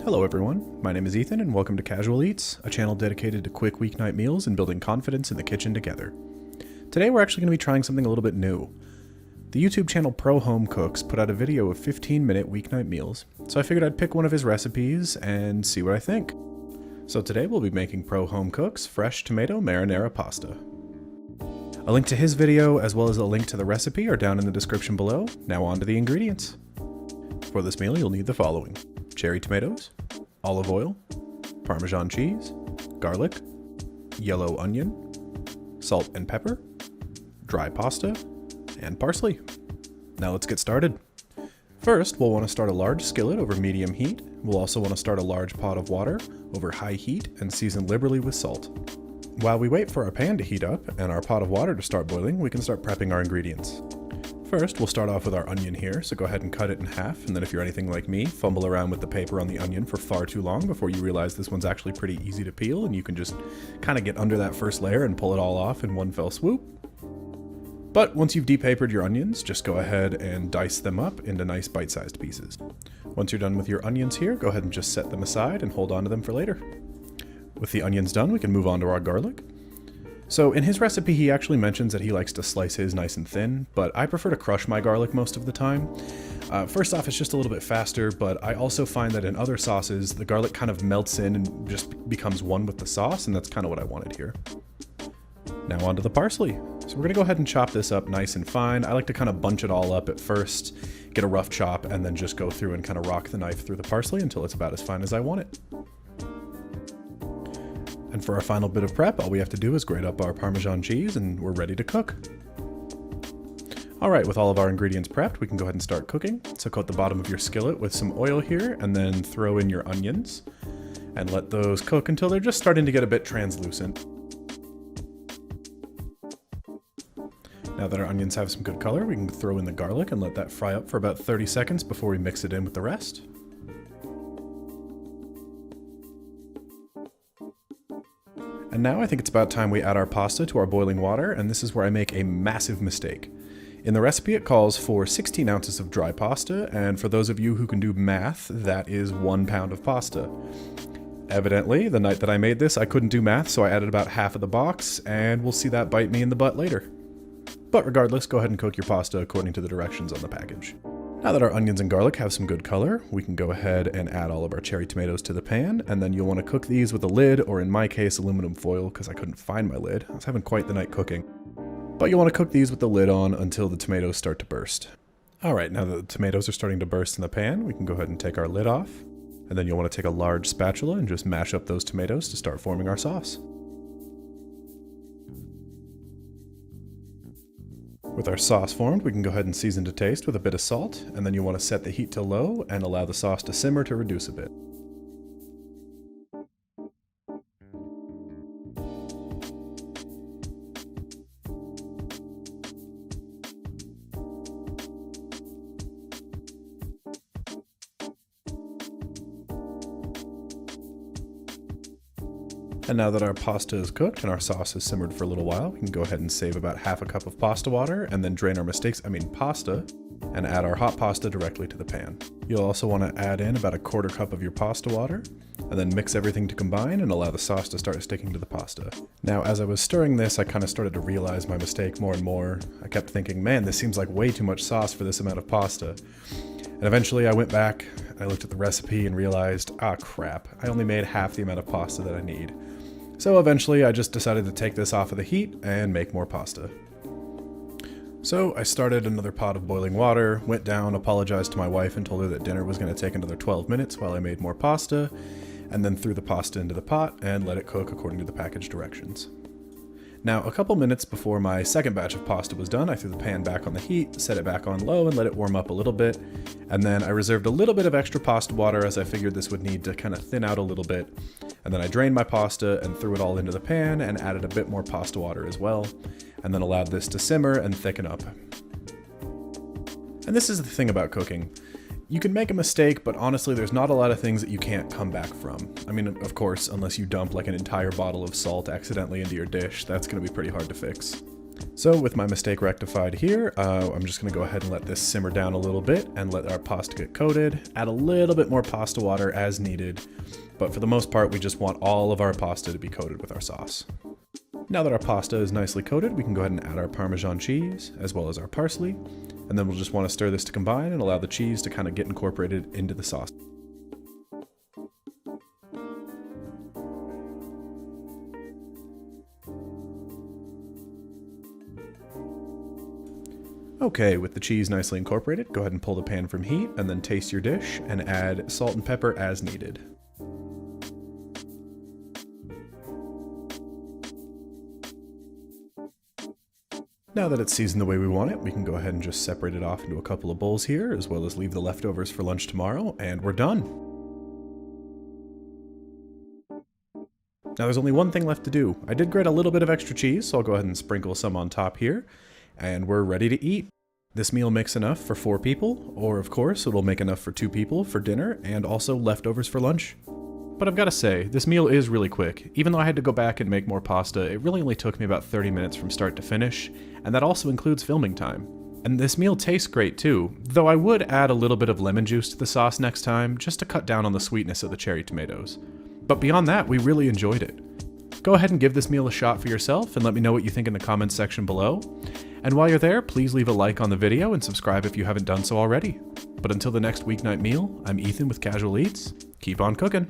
Hello everyone, my name is Ethan and welcome to Casual Eats, a channel dedicated to quick weeknight meals and building confidence in the kitchen together. Today we're actually going to be trying something a little bit new. The YouTube channel Pro Home Cooks put out a video of 15-minute weeknight meals, so I figured I'd pick one of his recipes and see what I think. So today we'll be making Pro Home Cooks fresh tomato marinara pasta. A link to his video as well as a link to the recipe are down in the description below. Now on to the ingredients. For this meal you'll need the following: cherry tomatoes, olive oil, Parmesan cheese, garlic, yellow onion, salt and pepper, dry pasta, and parsley. Now let's get started. First, we'll want to start a large skillet over medium heat. We'll also want to start a large pot of water over high heat and season liberally with salt. While we wait for our pan to heat up and our pot of water to start boiling, we can start prepping our ingredients. First, we'll start off with our onion here, so go ahead and cut it in half, and then if you're anything like me, fumble around with the paper on the onion for far too long before you realize this one's actually pretty easy to peel, and you can just kind of get under that first layer and pull it all off in one fell swoop. But once you've depapered your onions, just go ahead and dice them up into nice bite-sized pieces. Once you're done with your onions here, go ahead and just set them aside and hold on to them for later. With the onions done, we can move on to our garlic. So in his recipe, he actually mentions that he likes to slice his nice and thin, but I prefer to crush my garlic most of the time. First off, it's just a little bit faster, but I also find that in other sauces, the garlic kind of melts in and just becomes one with the sauce, and that's kind of what I wanted here. Now on to the parsley. So we're gonna go ahead and chop this up nice and fine. I like to kind of bunch it all up at first, get a rough chop, and then just go through and kind of rock the knife through the parsley until it's about as fine as I want it. And for our final bit of prep, all we have to do is grate up our Parmesan cheese and we're ready to cook. Alright, with all of our ingredients prepped, we can go ahead and start cooking. So coat the bottom of your skillet with some oil here and then throw in your onions and let those cook until they're just starting to get a bit translucent. Now that our onions have some good color, we can throw in the garlic and let that fry up for about 30 seconds before we mix it in with the rest. And now I think it's about time we add our pasta to our boiling water, and this is where I make a massive mistake. In the recipe it calls for 16 ounces of dry pasta, and for those of you who can do math, that is 1 pound of pasta. Evidently, the night that I made this, I couldn't do math, so I added about half of the box, and we'll see that bite me in the butt later. But regardless, go ahead and cook your pasta according to the directions on the package. Now that our onions and garlic have some good color, we can go ahead and add all of our cherry tomatoes to the pan, and then you'll want to cook these with a lid, or in my case, aluminum foil, because I couldn't find my lid. I was having quite the night cooking. But you'll want to cook these with the lid on until the tomatoes start to burst. Alright, now that the tomatoes are starting to burst in the pan, we can go ahead and take our lid off, and then you'll want to take a large spatula and just mash up those tomatoes to start forming our sauce. With our sauce formed, we can go ahead and season to taste with a bit of salt, and then you'll want to set the heat to low and allow the sauce to simmer to reduce a bit. And now that our pasta is cooked and our sauce has simmered for a little while, we can go ahead and save about half a cup of pasta water and then drain our pasta, and add our hot pasta directly to the pan. You'll also want to add in about a quarter cup of your pasta water, and then mix everything to combine and allow the sauce to start sticking to the pasta. Now, as I was stirring this, I kind of started to realize my mistake more and more. I kept thinking, man, this seems like way too much sauce for this amount of pasta. And eventually I went back, and I looked at the recipe and realized, ah crap, I only made half the amount of pasta that I need. So eventually I just decided to take this off of the heat and make more pasta. So I started another pot of boiling water, went down, apologized to my wife and told her that dinner was going to take another 12 minutes while I made more pasta, and then threw the pasta into the pot and let it cook according to the package directions. Now, a couple minutes before my second batch of pasta was done, I threw the pan back on the heat, set it back on low, and let it warm up a little bit. And then I reserved a little bit of extra pasta water as I figured this would need to kind of thin out a little bit. And then I drained my pasta and threw it all into the pan and added a bit more pasta water as well. And then allowed this to simmer and thicken up. And this is the thing about cooking. You can make a mistake, but honestly, there's not a lot of things that you can't come back from. I mean, of course, unless you dump like an entire bottle of salt accidentally into your dish, that's gonna be pretty hard to fix. So with my mistake rectified here, I'm just going to go ahead and let this simmer down a little bit and let our pasta get coated. Add a little bit more pasta water as needed, but for the most part we just want all of our pasta to be coated with our sauce. Now that our pasta is nicely coated, we can go ahead and add our Parmesan cheese as well as our parsley, and then we'll just want to stir this to combine and allow the cheese to kind of get incorporated into the sauce. Okay, with the cheese nicely incorporated, go ahead and pull the pan from heat and then taste your dish and add salt and pepper as needed. Now that it's seasoned the way we want it, we can go ahead and just separate it off into a couple of bowls here, as well as leave the leftovers for lunch tomorrow, and we're done. Now there's only one thing left to do. I did grate a little bit of extra cheese, so I'll go ahead and sprinkle some on top here, and we're ready to eat. This meal makes enough for 4 people, or of course it'll make enough for 2 people for dinner, and also leftovers for lunch. But I've got to say, this meal is really quick. Even though I had to go back and make more pasta, it really only took me about 30 minutes from start to finish, and that also includes filming time. And this meal tastes great too, though I would add a little bit of lemon juice to the sauce next time, just to cut down on the sweetness of the cherry tomatoes. But beyond that, we really enjoyed it. Go ahead and give this meal a shot for yourself and let me know what you think in the comments section below. And while you're there, please leave a like on the video and subscribe if you haven't done so already. But until the next weeknight meal, I'm Ethan with Casual Eats. Keep on cooking.